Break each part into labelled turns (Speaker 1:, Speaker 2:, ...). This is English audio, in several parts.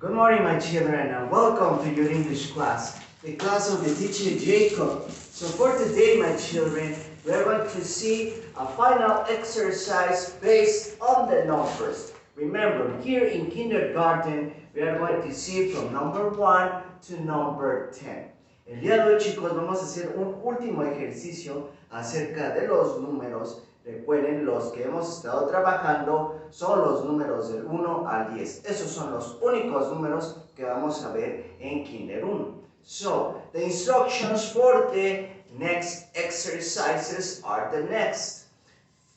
Speaker 1: Good morning, my children, and welcome to your English class, the class of the teacher Jacob. So for today, my children, we are going to see a final exercise based on the numbers. Remember, here in kindergarten, we are going to see from number 1 to number 10. El día de hoy, chicos, vamos a hacer un último ejercicio acerca de los números. Recuerden, los que hemos estado trabajando son los números del 1 al 10. Esos son los únicos números que vamos a ver en Kinder 1. So, the instructions for the next exercises are the next.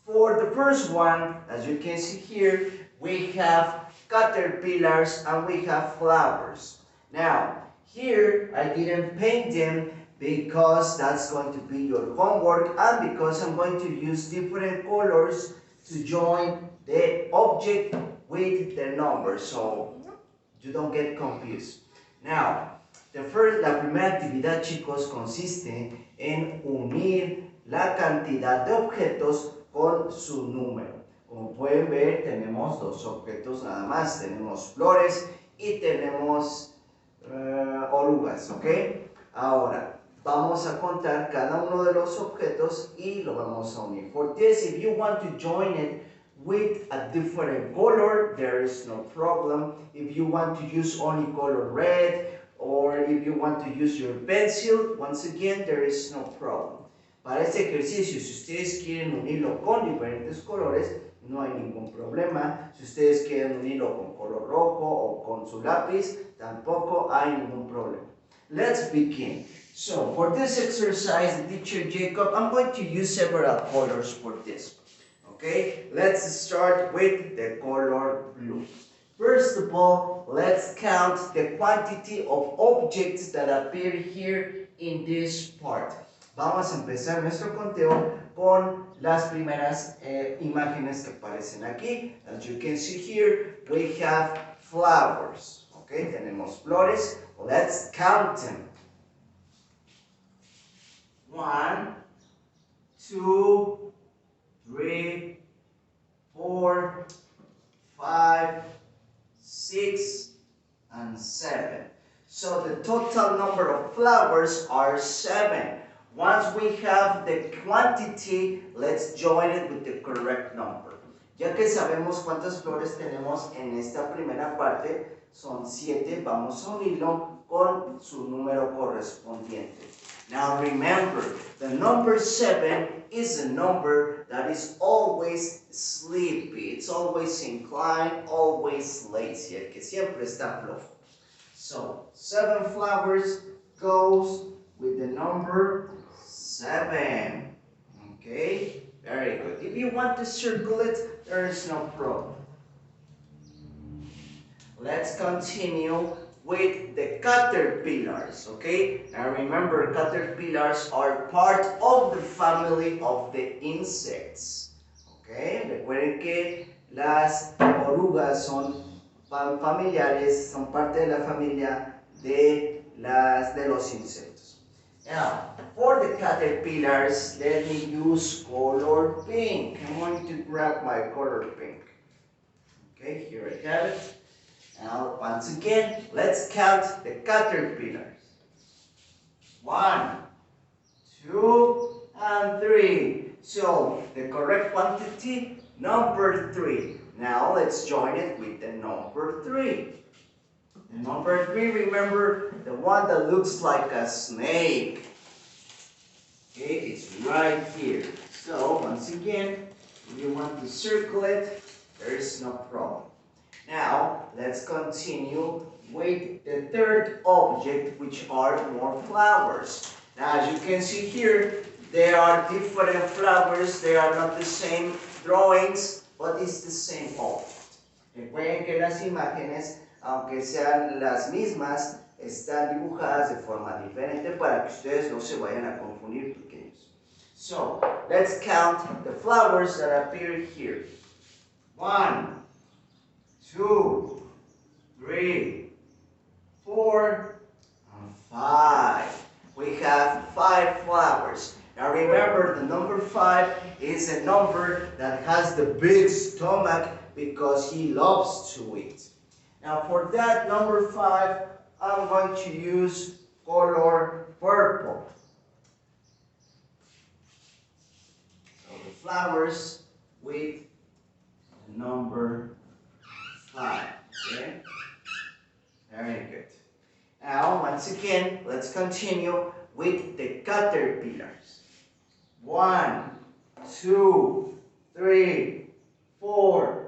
Speaker 1: For the first one, as you can see here, we have caterpillars and we have flowers. Now, here I didn't paint them because that's going to be your homework and because I'm going to use different colors to join the object with the number, so you don't get confused. Now, la primera actividad, chicos, consiste en unir la cantidad de objetos con su número. Como pueden ver, tenemos dos objetos nada más. Tenemos flores y tenemos orugas, ¿ok? Ahora, vamos a contar cada uno de los objetos y lo vamos a unir. For this, if you want to join it with a different color, there is no problem. If you want to use only color red, or if you want to use your pencil, once again, there is no problem. Para este ejercicio, si ustedes quieren unirlo con diferentes colores, no hay ningún problema. Si ustedes quieren unirlo con color rojo o con su lápiz, tampoco hay ningún problema. Let's begin. So, for this exercise, the teacher Jacob, I'm going to use several colors for this. Okay, let's start with the color blue. First of all, let's count the quantity of objects that appear here in this part. Vamos a empezar nuestro conteo con las primeras imágenes que aparecen aquí. As you can see here, we have flowers. Okay, tenemos flores. Let's count them. 1, 2, 3, 4, 5, 6, and 7. So the total number of flowers are 7. Once we have the quantity, let's join it with the correct number. Ya que sabemos cuántas flores tenemos en esta primera parte, son 7, vamos a unirlo con su número correspondiente. Now remember, the number 7 is a number that is always sleepy. It's always inclined, always lazy, el que siempre está flojo. So, 7 flowers goes with the number 7. Okay, very good. If you want to circle it, there is no problem. Let's continue with the caterpillars, okay? Now remember, caterpillars are part of the family of the insects, okay? Recuerden que las orugas son familiares, son parte de la familia de los insectos. Now, for the caterpillars, let me use color pink. I'm going to grab my color pink. Okay, here I have it. Now, once again, let's count the caterpillars. 1, 2, and 3. So, the correct quantity, number 3. Now, let's join it with the number 3. The number 3, remember, the one that looks like a snake. Okay, it's right here. So, once again, if you want to circle it, there is no problem. Now, let's continue with the third object, which are more flowers. Now, as you can see here, there are different flowers. They are not the same drawings, but it's the same object. Recuerden que las imágenes, aunque sean las mismas, están dibujadas de forma diferente para que ustedes no se vayan a confundir, pequeños. So, let's count the flowers that appear here. 1, 2, 3, 4, and 5. We have 5 flowers. Now remember, the number 5 is a number that has the big stomach because he loves to eat. Now for that number 5, I'm going to use color purple. So the flowers with the number 5. Okay? Very good. Now, once again, let's continue with the caterpillars. 1, 2, 3, 4,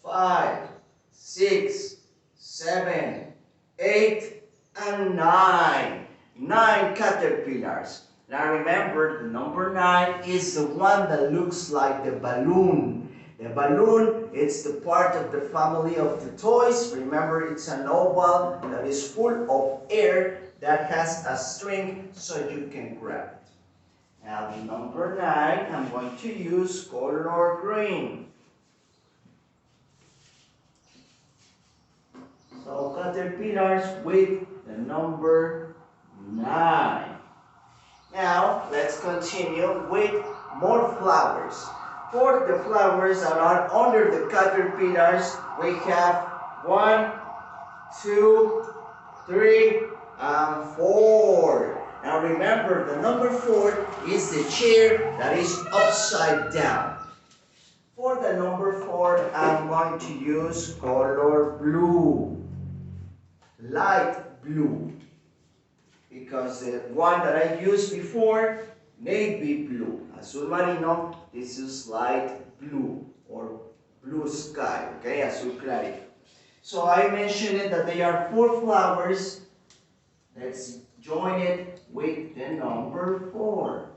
Speaker 1: 5, 6, 7, 8, and 9. 9 caterpillars. Now remember, the number 9 is the one that looks like the balloon. The balloon, it's the part of the family of the toys. Remember, it's an oval that is full of air that has a string so you can grab it. Now the number 9, I'm going to use color green. So caterpillars with the number 9. Now let's continue with more flowers. For the flowers that are under the caterpillars, we have 1, 2, 3, and 4. Now remember, the number 4 is the chair that is upside down. For the number 4, I'm going to use color blue, light blue, because the one that I used before, navy blue, azul marino, this is light blue or blue sky, okay, azul clarito. So I mentioned it that they are 4 flowers. Let's join it with the number 4.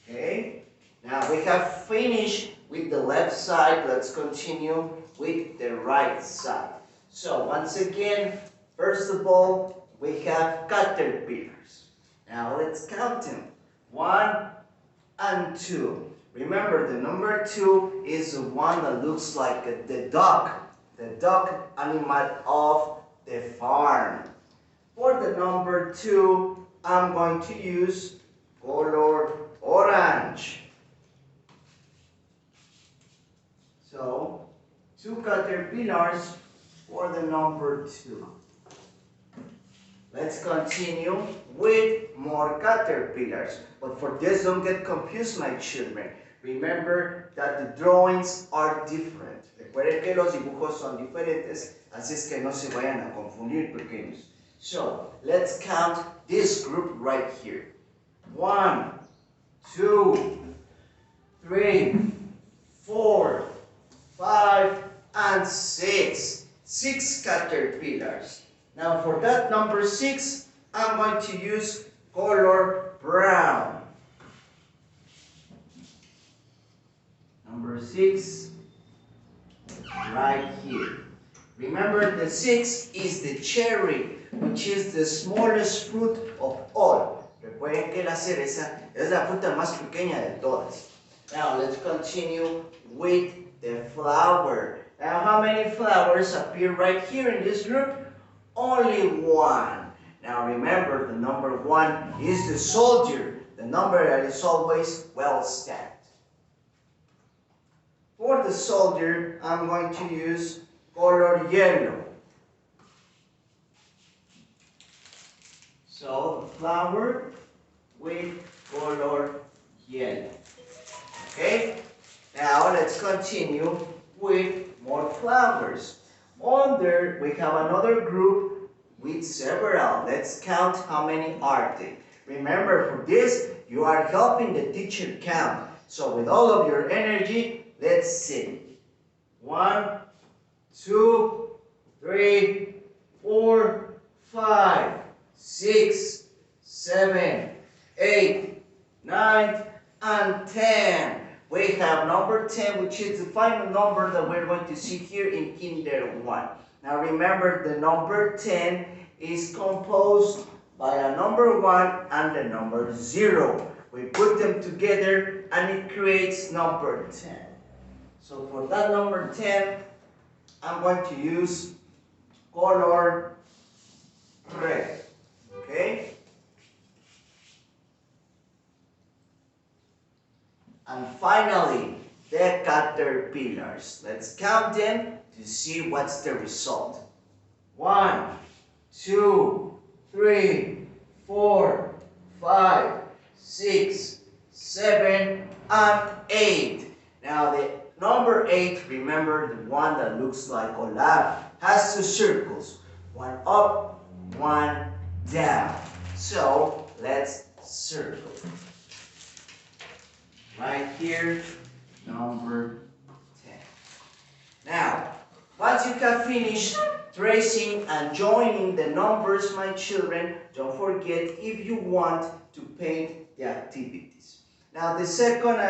Speaker 1: Okay, now we have finished with the left side. Let's continue with the right side. So once again, first of all, we have caterpillars. Now let's count them. 1 and 2. Remember, the number 2 is the one that looks like the duck animal of the farm. For the number 2, I'm going to use color orange. So, 2 caterpillars for the number 2. Let's continue with more caterpillars. But for this, don't get confused, my children. Remember that the drawings are different. Recuerden que los dibujos son diferentes, así es que no se vayan a confundir, pequeños. So, let's count this group right here. 1, 2, 3, 4, 5, and 6. 6 caterpillars. Now for that number 6, I'm going to use color brown. Number 6, right here. Remember, the 6 is the cherry, which is the smallest fruit of all. Recuerden que la cereza es la fruta más pequeña de todas. Now let's continue with the flower. Now how many flowers appear right here in this group? Only 1. Now remember, the number 1 is the soldier, the number that is always well stacked. For the soldier, I'm going to use color yellow. So the flower with color yellow. Okay? Now let's continue with more flowers. Under, we have another group with several. Let's count how many are they. Remember, for this, you are helping the teacher count. So with all of your energy, let's see. 1, 2, 3, 4, 5, 6, 7, 8, 9, and 10. We have number 10, which is the final number that we're going to see here in Kinder 1. Now remember, the number 10 is composed by a number 1 and a number 0. We put them together and it creates number 10. So for that number 10, I'm going to use color red. Okay? And finally, the caterpillars. Let's count them to see what's the result. 1, 2, 3, 4, 5, 6, 7, and 8. Now the number 8, remember the one that looks like Olaf, has two circles. One up, one down. So let's circle. Right here, number 10. Now, once you have finished tracing and joining the numbers, my children, don't forget if you want to paint the activities. Now, the second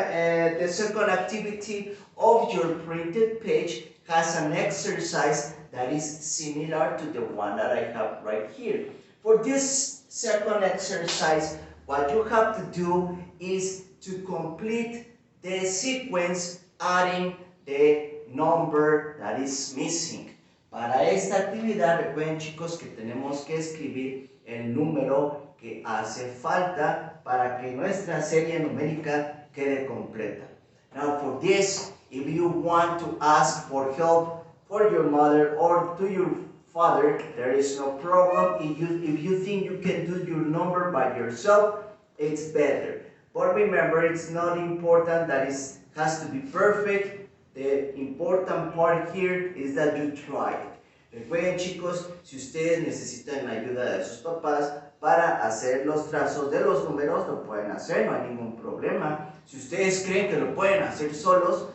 Speaker 1: activity of your printed page has an exercise that is similar to the one that I have right here. For this second exercise, what you have to do is to complete the sequence adding the number that is missing. Para esta actividad, recuerden chicos que tenemos que escribir el número que hace falta para que nuestra serie numérica quede completa. Now for this, if you want to ask for help for your mother or to your father, there is no problem. If you think you can do your number by yourself, it's better. But remember, it's not important that it has to be perfect. The important part here is that you try it. Recuerden chicos, si ustedes necesitan la ayuda de sus papás para hacer los trazos de los números, lo pueden hacer, no hay ningún problema. Si ustedes creen que lo pueden hacer solos,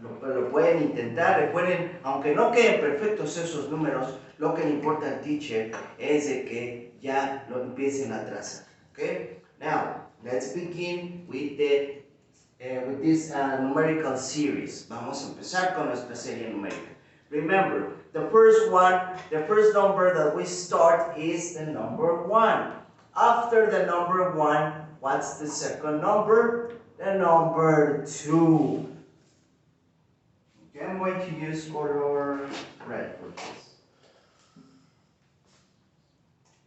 Speaker 1: lo pueden intentar. Recuerden, aunque no queden perfectos esos números, lo que le importa al teacher es de que ya lo empiecen a trazar. Okay? Now, let's begin with this numerical series. Vamos a empezar con nuestra serie numérica. Remember, the first number that we start is the number 1. After the number 1, what's the second number? The number 2. Okay, I'm going to use color red for this.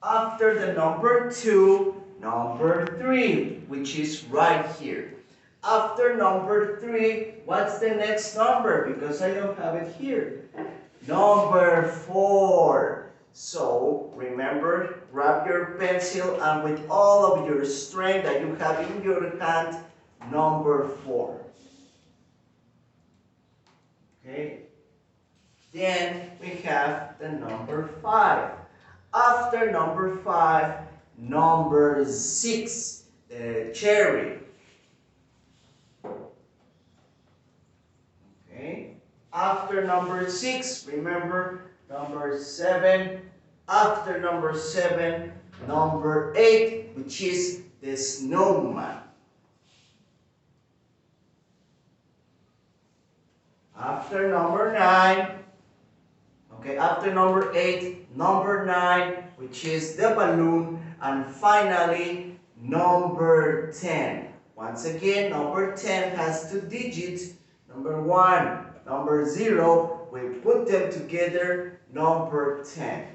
Speaker 1: After the number 2, number 3, which is right here. After number 3, what's the next number? Because I don't have it here. Number 4. So, remember, grab your pencil and with all of your strength that you have in your hand, number 4. Okay? Then we have the number 5. After number 5, number 6, the cherry. Okay. After number 6, remember, number 7. After number 7, number 8, which is the snowman. After number 9, okay, after number 8, number 9, which is the balloon, and finally, number 10. Once again, number 10 has 2 digits, number 1, number 0, we put them together, number 10.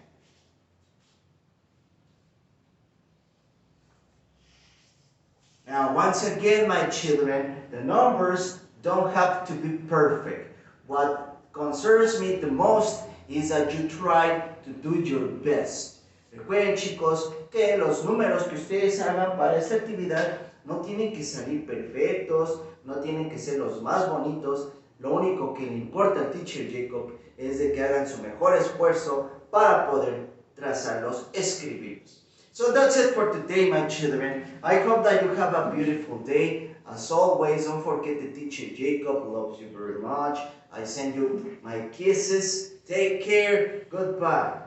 Speaker 1: Now, once again, my children, the numbers don't have to be perfect. What concerns me the most is that you try to do your best. Recuerden chicos que los números que ustedes hagan para esta actividad no tienen que salir perfectos, no tienen que ser los más bonitos. Lo único que le importa al teacher Jacob es de que hagan su mejor esfuerzo para poder trazarlos, escribirlos. So that's it for today, my children. I hope that you have a beautiful day. As always, don't forget the teacher Jacob loves you very much. I send you my kisses. Take care. Goodbye.